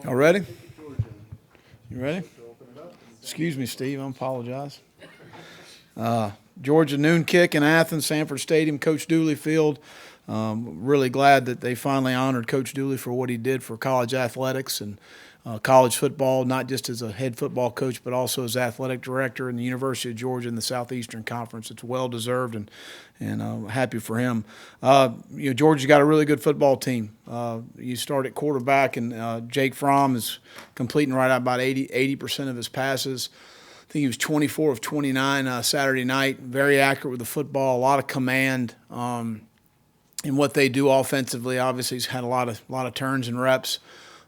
Y'all ready? You ready? Excuse me, Steve. I apologize. Georgia noon kick in Athens, Sanford Stadium, Coach Dooley Field. Really glad that they finally honored Coach Dooley for what he did for college athletics and college football, not just as a head football coach, but also as athletic director in the University of Georgia in the Southeastern Conference. It's well deserved, and happy for him. Georgia's got a really good football team. You start at quarterback, and Jake Fromm is completing right at about 80% of his passes. I think he was 24 of 29 Saturday night. Very accurate with the football, a lot of command in what they do offensively. Obviously, he's had a lot of turns and reps.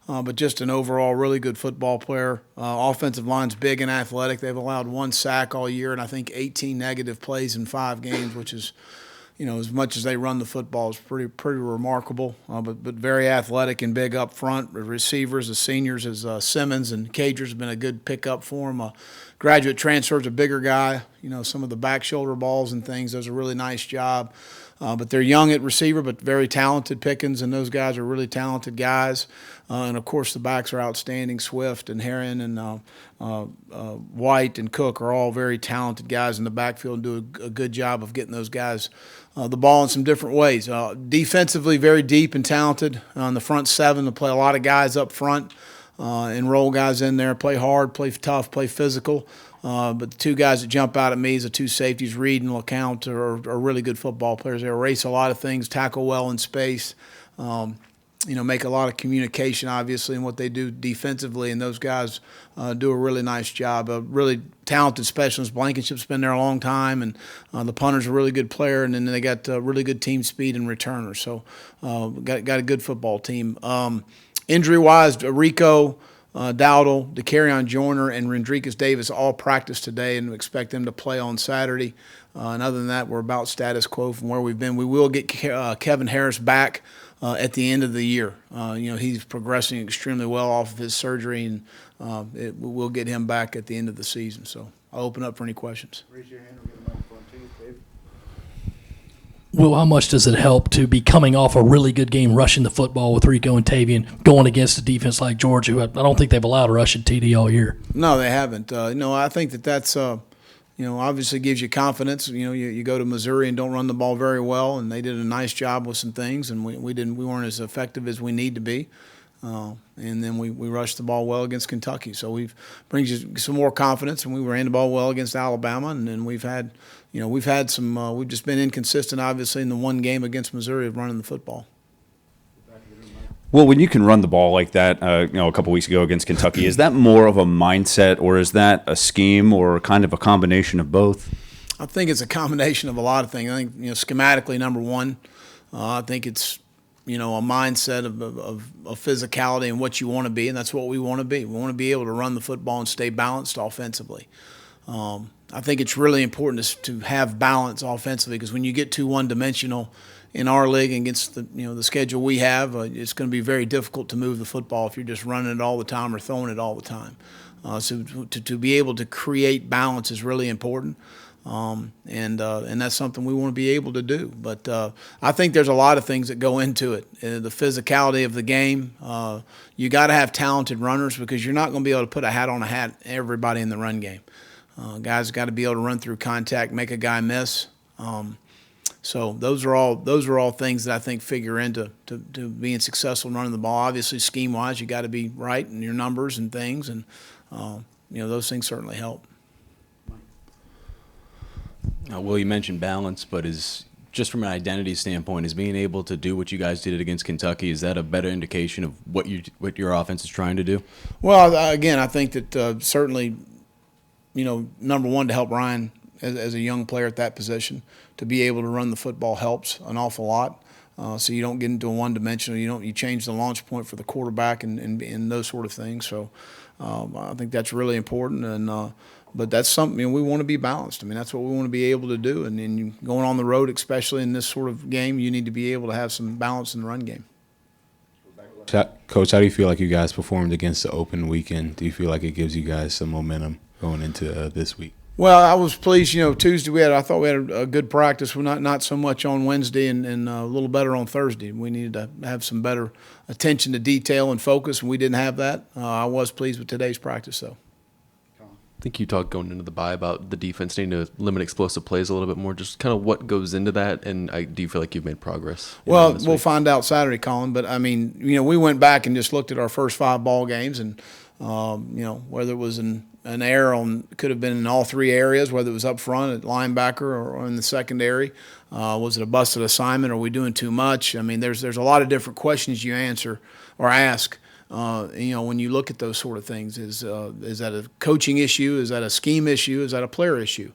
But just an overall really good football player. Offensive line's big and athletic. They've allowed 1 sack all year, and I think 18 negative plays in 5 games, which is, as much as they run the football, is pretty remarkable. But very athletic and big up front. The receivers, the seniors, is Simmons and Cager's been a good pickup for him. Graduate transfer's a bigger guy. Some of the back shoulder balls and things does a really nice job. But they're young at receiver, but very talented. Pickens and those guys are really talented guys. And, of course, the backs are outstanding. Swift and Herron and White and Cook are all very talented guys in the backfield and do a good job of getting those guys the ball in some different ways. Defensively, very deep and talented. On the front 7, to play a lot of guys up front and roll guys in there, play hard, play tough, play physical. But the 2 guys that jump out at me as the 2 safeties, Reed and LeCount, are really good football players. They erase a lot of things, tackle well in space, make a lot of communication, obviously, in what they do defensively, and those guys do a really nice job. A really talented specialist. Blankenship's been there a long time, and the punter's a really good player, and then they got really good team speed and returners. So got a good football team. Injury-wise, Rico, Dowdle, DeCarrion Joyner, and Rendricus Davis all practiced today, and we expect them to play on Saturday. And other than that, we're about status quo from where we've been. We will get Kevin Harris back at the end of the year. He's progressing extremely well off of his surgery, and we'll get him back at the end of the season. So I'll open up for any questions. Raise your hand. We'll get a microphone too, Dave. Will, how much does it help to be coming off a really good game, rushing the football with Rico and Tavian, going against a defense like Georgia, who I don't think they've allowed a rushing TD all year? No, they haven't. I think that's obviously gives you confidence. You go to Missouri and don't run the ball very well, and they did a nice job with some things, and we weren't as effective as we need to be. And then we rushed the ball well against Kentucky. So brings you some more confidence, and we ran the ball well against Alabama, and then we've had some we've just been inconsistent, obviously, in the one game against Missouri of running the football. Well, when you can run the ball like that, a couple weeks ago against Kentucky, is that more of a mindset, or is that a scheme, or kind of a combination of both? I think it's a combination of a lot of things. I think schematically, number one, I think it's a mindset of physicality and what you want to be, and that's what we want to be. We want to be able to run the football and stay balanced offensively. I think it's really important to have balance offensively, because when you get too one-dimensional in our league against the schedule we have, it's going to be very difficult to move the football if you're just running it all the time or throwing it all the time. So to be able to create balance is really important. And that's something we want to be able to do. But I think there's a lot of things that go into it. The physicality of the game. You got to have talented runners, because you're not going to be able to put a hat on a hat everybody in the run game. Guys got to be able to run through contact, make a guy miss. So those are all things that I think figure into to being successful in running the ball. Obviously, scheme-wise, you got to be right in your numbers and things, and those things certainly help. Will, you mentioned balance, but just from an identity standpoint, is being able to do what you guys did against Kentucky, is that a better indication of what your offense is trying to do? Well, again, I think that certainly, number one, to help Ryan as a young player at that position, to be able to run the football helps an awful lot. So you don't get into a one-dimensional. You change the launch point for the quarterback and those sort of things. So I think that's really important. But that's something we want to be balanced. I mean, that's what we want to be able to do. And then going on the road, especially in this sort of game, you need to be able to have some balance in the run game. Coach, how do you feel like you guys performed against the open weekend? Do you feel like it gives you guys some momentum going into this week? Well, I was pleased. Tuesday I thought we had a good practice. We're not so much on Wednesday and a little better on Thursday. We needed to have some better attention to detail and focus, and we didn't have that. I was pleased with today's practice, though. I think you talked going into the bye about the defense needing to limit explosive plays a little bit more. Just kind of what goes into that, and do you feel like you've made progress? Well, we'll find out Saturday, Colin. But I mean, we went back and just looked at our first 5 ball games, and whether it was an error could have been in all 3 areas, whether it was up front at linebacker or in the secondary. Was it a busted assignment? Are we doing too much? I mean, there's a lot of different questions you answer or ask. When you look at those sort of things, is that a coaching issue? Is that a scheme issue? Is that a player issue?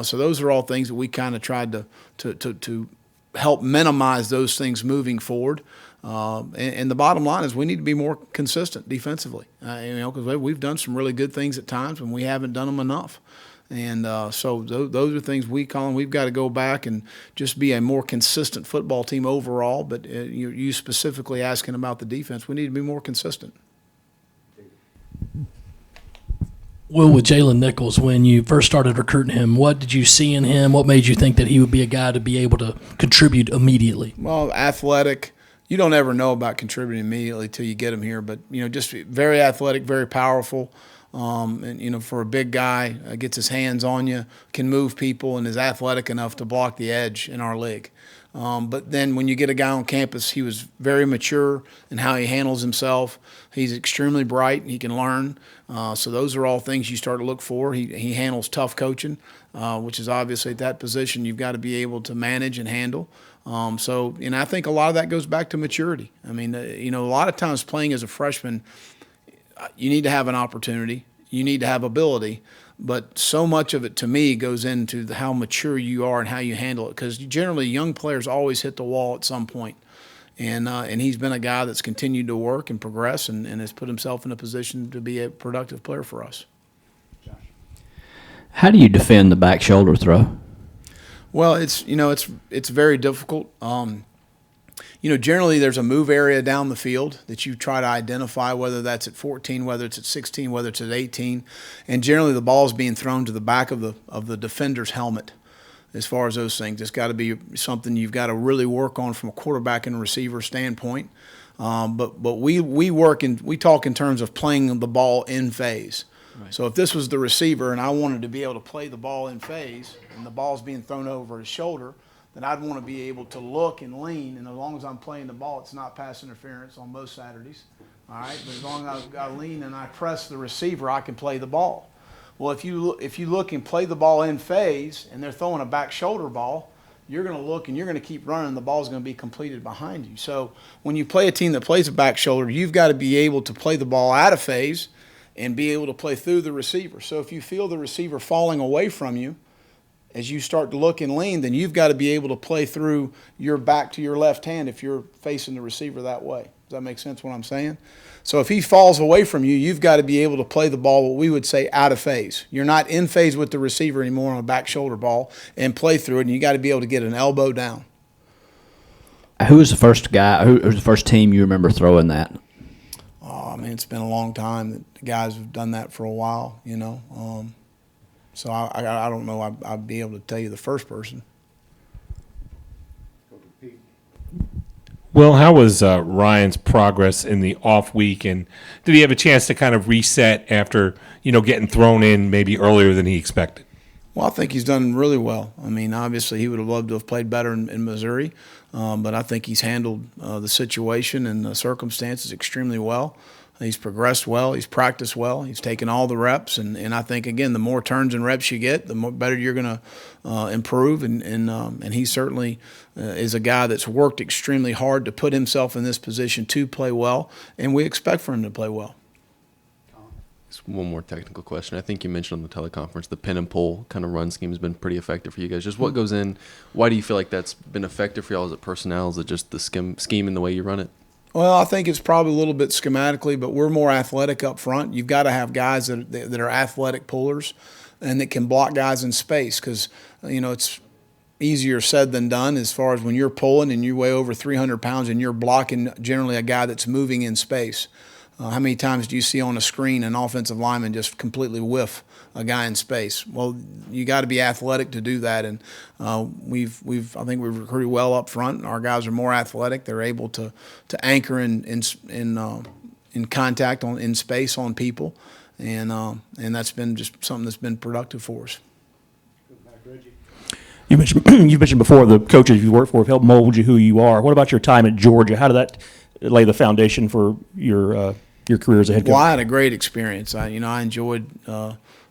So those are all things that we kind of tried to help minimize those things moving forward. And the bottom line is we need to be more consistent defensively, because we've done some really good things at times and we haven't done them enough. And so those are things we've got to go back and just be a more consistent football team overall. But you specifically asking about the defense, we need to be more consistent. Will, with Jaylen Nichols, when you first started recruiting him, what did you see in him? What made you think that he would be a guy to be able to contribute immediately? Well, athletic. You don't ever know about contributing immediately till you get him here. But, just very athletic, very powerful. And for a big guy, gets his hands on you, can move people, and is athletic enough to block the edge in our league. But then when you get a guy on campus, he was very mature in how he handles himself. He's extremely bright, and he can learn. So those are all things you start to look for. He handles tough coaching, which is obviously at that position you've got to be able to manage and handle. I think a lot of that goes back to maturity. I mean, a lot of times playing as a freshman, you need to have an opportunity. You need to have ability. But so much of it, to me, goes into how mature you are and how you handle it. Because generally, young players always hit the wall at some point. And he's been a guy that's continued to work and progress and has put himself in a position to be a productive player for us. How do you defend the back shoulder throw? Well, it's very difficult. Generally there's a move area down the field that you try to identify, whether that's at 14, whether it's at 16, whether it's at 18, and generally the ball is being thrown to the back of the defender's helmet. As far as those things, it's got to be something you've got to really work on from a quarterback and receiver standpoint. But we talk in terms of playing the ball in phase. Right. So if this was the receiver and I wanted to be able to play the ball in phase and the ball's being thrown over his shoulder, then I'd want to be able to look and lean, and as long as I'm playing the ball, it's not pass interference on most Saturdays. All right, but as long as I lean and I press the receiver, I can play the ball. Well, if you look and play the ball in phase and they're throwing a back shoulder ball, you're going to look and you're going to keep running, and the ball's going to be completed behind you. So when you play a team that plays a back shoulder, you've got to be able to play the ball out of phase and be able to play through the receiver. So if you feel the receiver falling away from you, as you start to look and lean, then you've got to be able to play through your back to your left hand if you're facing the receiver that way. Does that make sense what I'm saying? So if he falls away from you, you've got to be able to play the ball, what we would say, out of phase. You're not in phase with the receiver anymore on a back shoulder ball and play through it, and you got to be able to get an elbow down. Who was the first guy, who was the first team you remember throwing that? Oh, it's been a long time that the guys have done that for a while, So I don't know. I'd be able to tell you the first person. Well, how was Ryan's progress in the off week, and did he have a chance to kind of reset after getting thrown in maybe earlier than he expected? Well, I think he's done really well. Obviously he would have loved to have played better in Missouri, but I think he's handled the situation and the circumstances extremely well. He's progressed well. He's practiced well. He's taken all the reps, and I think again, the more turns and reps you get, the more better you're going to improve. And he certainly is a guy that's worked extremely hard to put himself in this position to play well, and we expect for him to play well. Just one more technical question. I think you mentioned on the teleconference the pin and pull kind of run scheme has been pretty effective for you guys. Just what goes in? Why do you feel like that's been effective for y'all? Is it personnel? Is it just the scheme and the way you run it? Well, I think it's probably a little bit schematically, but we're more athletic up front. You've got to have guys that are athletic pullers and that can block guys in space because, it's easier said than done as far as when you're pulling and you weigh over 300 pounds and you're blocking generally a guy that's moving in space. How many times do you see on a screen an offensive lineman just completely whiff a guy in space? Well, you got to be athletic to do that, and I think we've recruited well up front. Our guys are more athletic. They're able to anchor in contact in space on people, and that's been just something that's been productive for us. You mentioned before the coaches you work for have helped mold you who you are. What about your time at Georgia? How did that lay the foundation for your career as a head coach? Well, I had a great experience. I enjoyed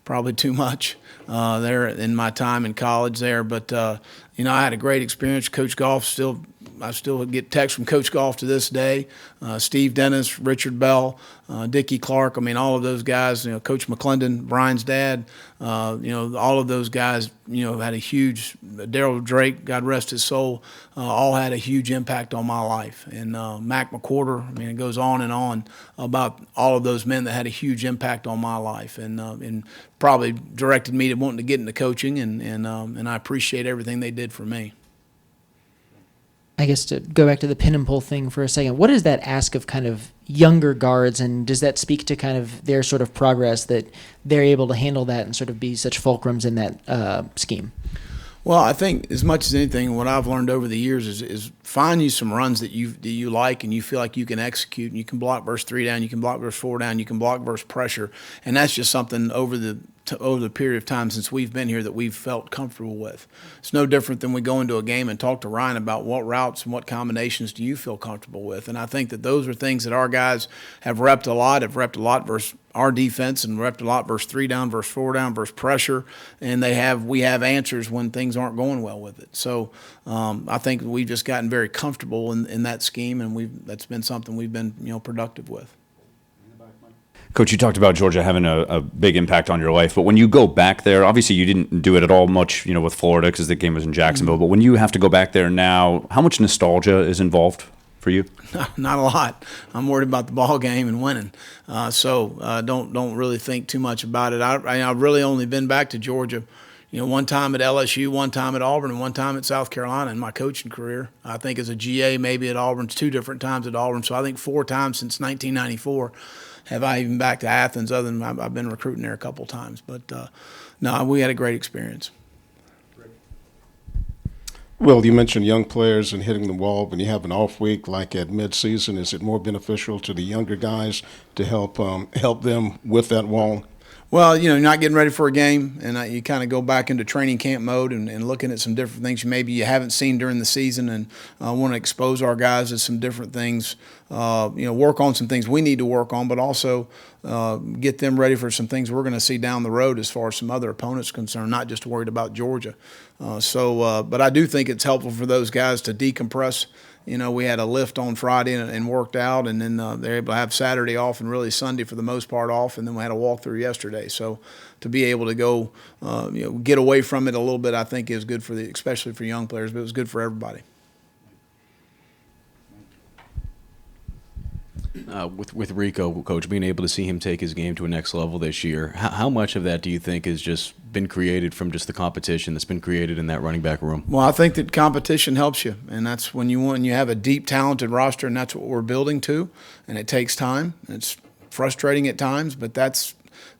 probably too much there in my time in college there, but I had a great experience. Coach Goff I still get texts from Coach Goff to this day. Steve Dennis, Richard Bell, Dickie Clark. I mean, all of those guys. Coach McClendon, Brian's dad. All of those guys. Had a huge. Daryl Drake, God rest his soul. All had a huge impact on my life. And Mac McWhorter. I mean, it goes on and on about all of those men that had a huge impact on my life, and probably directed me to wanting to get into coaching. And I appreciate everything they did for me. I guess to go back to the pin and pull thing for a second, what does that ask of kind of younger guards, and does that speak to kind of their sort of progress that they're able to handle that and sort of be such fulcrums in that scheme? Well, I think as much as anything, what I've learned over the years is find you some runs that you like and you feel like you can execute, and you can block versus 3 down, you can block versus 4 down, you can block versus pressure, and that's just something over the period of time since we've been here that we've felt comfortable with. It's no different than we go into a game and talk to Ryan about what routes and what combinations do you feel comfortable with, and I think that those are things that our guys have repped a lot versus our defense, and repped a lot versus 3 down, versus 4 down, versus pressure, and we have answers when things aren't going well with it. So I think we've just gotten very comfortable in that scheme, and that's been something we've been productive with. Coach, you talked about Georgia having a big impact on your life, but when you go back there, obviously you didn't do it at all much, with Florida because the game was in Jacksonville. But when you have to go back there now, how much nostalgia is involved for you? Not a lot. I'm worried about the ball game and winning, so don't really think too much about it. I've really only been back to Georgia, one time at LSU, one time at Auburn, and one time at South Carolina in my coaching career. I think as a GA, maybe at Auburn, 2 different times at Auburn. So I think 4 times since 1994. Have I even back to Athens, other than I've been recruiting there a couple times. But, no, we had a great experience. Well, you mentioned young players and hitting the wall. When you have an off week like at midseason, is it more beneficial to the younger guys to help them with that wall? Well, you're not getting ready for a game, and you kind of go back into training camp mode and looking at some different things maybe you haven't seen during the season, and want to expose our guys to some different things, work on some things we need to work on, but also get them ready for some things we're going to see down the road as far as some other opponents concerned, not just worried about Georgia. But I do think it's helpful for those guys to decompress. We had a lift on Friday and worked out, and then they're able to have Saturday off and really Sunday for the most part off, and then we had a walkthrough yesterday. So to be able to go, get away from it a little bit, I think is good for especially for young players, but it was good for everybody. With Rico, Coach, being able to see him take his game to a next level this year, how much of that do you think has just been created from just the competition that's been created in that running back room? Well, I think that competition helps you, and that's when you have a deep, talented roster, and that's what we're building to, and it takes time. It's frustrating at times, but that's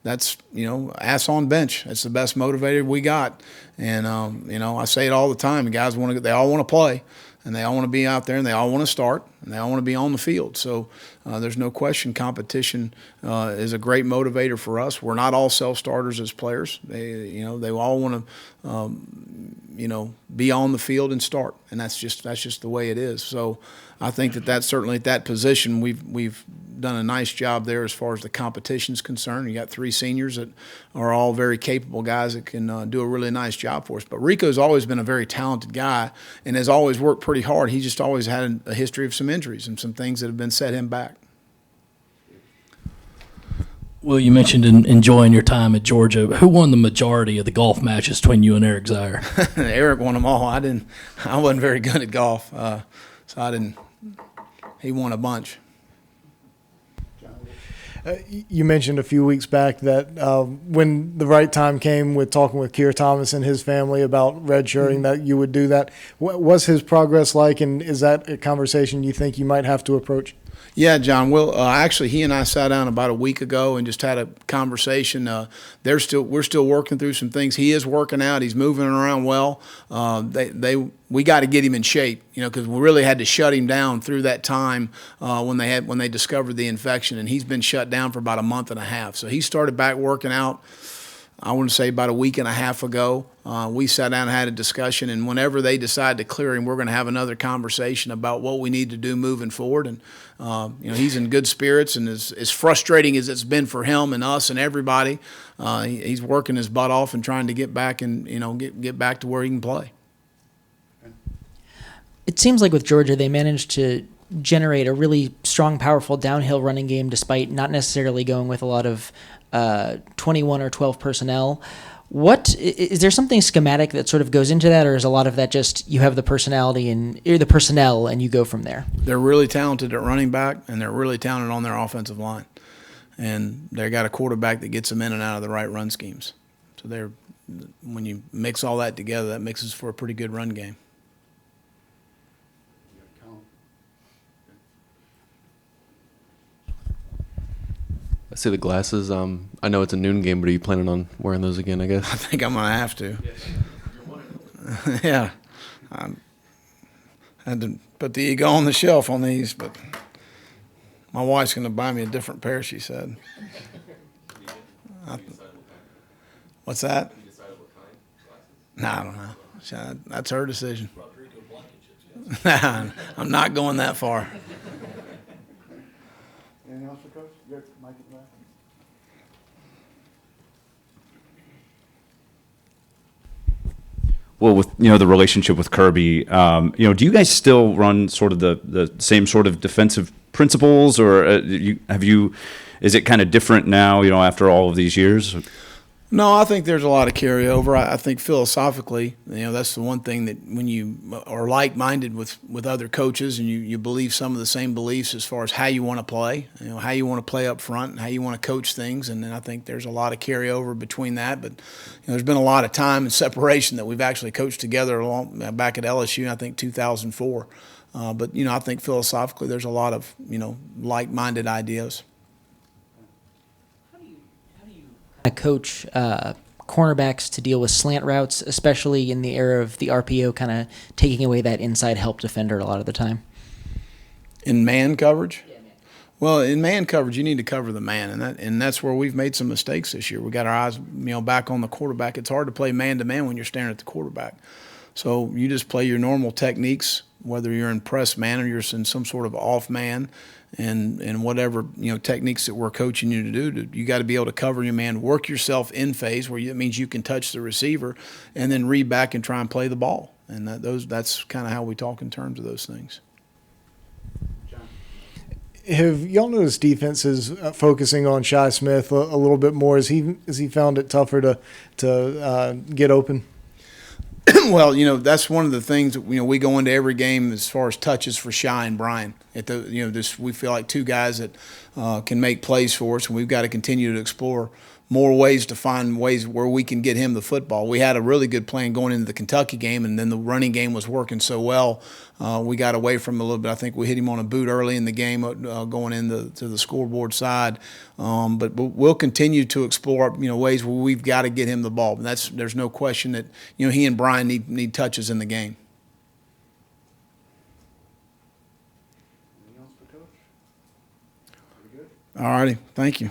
ass on bench. That's the best motivator we got, and I say it all the time. The guys they all want to play. And they all want to be out there, and they all want to start, and they all want to be on the field. So there's no question competition is a great motivator for us. We're not all self-starters as players. They all want to, be on the field and start, and that's just the way it is. So I think that's certainly at that position we've done a nice job there as far as the competition's concerned. You got 3 seniors that are all very capable guys that can do a really nice job for us. But Rico's always been a very talented guy and has always worked pretty hard. He just always had a history of some injuries and some things that have been set him back. Well, you mentioned enjoying your time at Georgia. Who won the majority of the golf matches between you and Eric Zier? Eric won them all. I wasn't very good at golf, so I didn't. He won a bunch. You mentioned a few weeks back that when the right time came with talking with Keir Thomas and his family about redshirting, that you would do that. What's his progress like, and is that a conversation you think you might have to approach? Yeah, John. Well, actually, he and I sat down about a week ago and just had a conversation. We're still working through some things. He is working out. He's moving around well. We got to get him in shape, because we really had to shut him down through that time when they discovered the infection, and he's been shut down for about a month and a half. So he started back working out, I want to say about a week and a half ago. We sat down and had a discussion, and whenever they decide to clear him, we're going to have another conversation about what we need to do moving forward. And he's in good spirits, and as frustrating as it's been for him and us and everybody, he's working his butt off and trying to get back and get back to where he can play. It seems like with Georgia, they managed to generate a really strong, powerful downhill running game despite not necessarily going with a lot of 21 or 12 personnel. What is there something schematic that sort of goes into that, or is a lot of that just you have the personality and the personnel and you go from there? They're really talented at running back, and they're really talented on their offensive line, and they got a quarterback that gets them in and out of the right run schemes. So when you mix all that together, that mixes for a pretty good run game. I see the glasses. I know it's a noon game, but are you planning on wearing those again, I guess? I think I'm going to have to. Yeah. I had to put the ego on the shelf on these, but my wife's going to buy me a different pair, she said. What's that? No, I don't know. That's her decision. I'm not going that far. Anything else for Coach? Well, with the relationship with Kirby, do you guys still run sort of the same sort of defensive principles, or is it kind of different now? After all of these years. No, I think there's a lot of carryover. I think philosophically, that's the one thing that when you are like-minded with other coaches and you believe some of the same beliefs as far as how you want to play, how you want to play up front and how you want to coach things, and then I think there's a lot of carryover between that. But there's been a lot of time and separation that we've actually coached together back at LSU, I think 2004. But I think philosophically there's a lot of like-minded ideas. Coach cornerbacks to deal with slant routes, especially in the era of the RPO kind of taking away that inside help defender a lot of the time? In man coverage? Yeah, man. Well, in man coverage, you need to cover the man, and that's where we've made some mistakes this year. We got our eyes back on the quarterback. It's hard to play man-to-man when you're staring at the quarterback. So you just play your normal techniques, whether you're in press man or you're in some sort of off man, and whatever techniques that we're coaching you to do. You got to be able to cover your man, work yourself in phase, where it means you can touch the receiver, and then read back and try and play the ball. And that's kind of how we talk in terms of those things. Have y'all noticed defenses focusing on Shi Smith a little bit more? Has he found it tougher to get open? Well, that's one of the things that we go into every game as far as touches for Shi and Brian. We feel like two guys that can make plays for us, and we've got to continue to explore more ways to find ways where we can get him the football. We had a really good plan going into the Kentucky game, and then the running game was working so well, we got away from him a little bit. I think we hit him on a boot early in the game going into the scoreboard side. But we'll continue to explore ways where we've got to get him the ball. And there's no question that he and Brian need touches in the game. Anything else for Coach? Pretty good. All righty. Thank you.